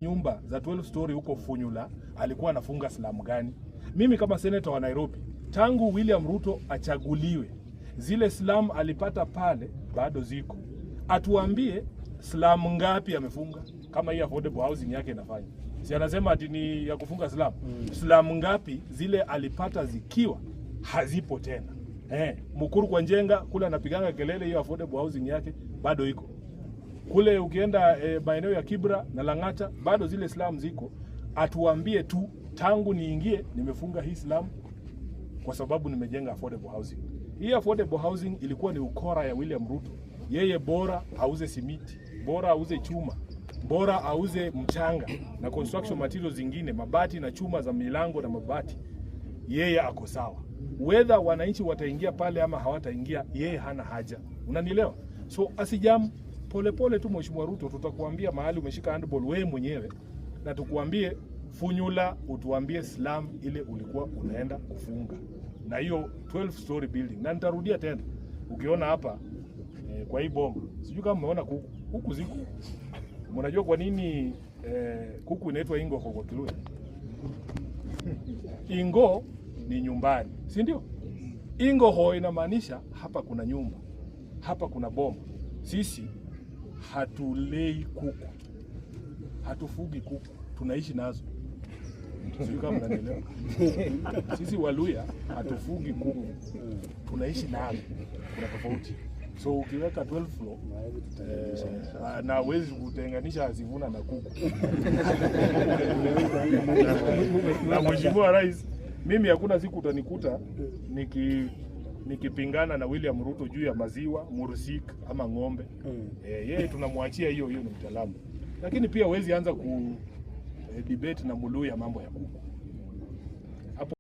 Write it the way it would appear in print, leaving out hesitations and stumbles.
nyumba za 12 story huko Funyula alikuwa anafunga slum gani? Mimi kama senator wa Nairobi, tangu William Ruto achaguliwe, zile slum alipata pale bado ziko. Atuambie slum ngapi amefunga kama hii affordable housing yake inafanya. Si anasema ati ni ya kufunga slum. Slum ngapi zile alipata zikiwa hazipo tena. Mukuru kwa Njenga kule anapiganga kelele, hiyo affordable housing yake bado iko. Kule ukienda maeneo ya Kibra na Lang'ata bado zile slum ziko. Atuambie tu tangu niingie nimefunga hii slum kwa sababu nimejenga affordable housing. Hii affordable housing ilikuwa ni ukora ya William Ruto. Yeye bora auze simiti, bora auze chuma, bora auze mchanga na construction materials zingine, mabati na chuma za milango na mabati. Yeye ako sawa. Whether wananchi wataingia pale ama hawataingia, yeye hana haja. Unanielewa? So asijamu pole tu Mheshimiwa Ruto, tutakuambia mahali umeshika handball wewe mwenyewe, na tukuambie Funyula, utuambie slum ile ulikuwa unaenda kufunga. Na hiyo 12 story building. Na nitarudia tena. Ukiona hapa kwa hii bomba, sijui kama umeona kuku. Kuku ziko. Mnajua kwa nini kuku inaitwa Ingo kwa Kiluya? Ingo ni nyumbani, si ndio? Ingo ho inamaanisha hapa kuna nyumba. Hapa kuna bomba. Sisi hatulei kuku. Hatufugi kuku. Tunaishi nazo. Sijui kama mnanielewa. Sisi Waluya hatufugi kuku. Tunaishi nazo. Kuna tofauti. So ukiweka 12 floor na huwezi kutenganisha Azivuna na kuku. Na Mheshimiwa Rais, mimi hakuna siku utanikuta nikipingana na William Ruto juu ya maziwa, mursik ama ng'ombe. Yeye tunamwachia hiyo ni mtaalamu. Lakini pia huwezi anza ku debate na Muluya mambo ya kuku.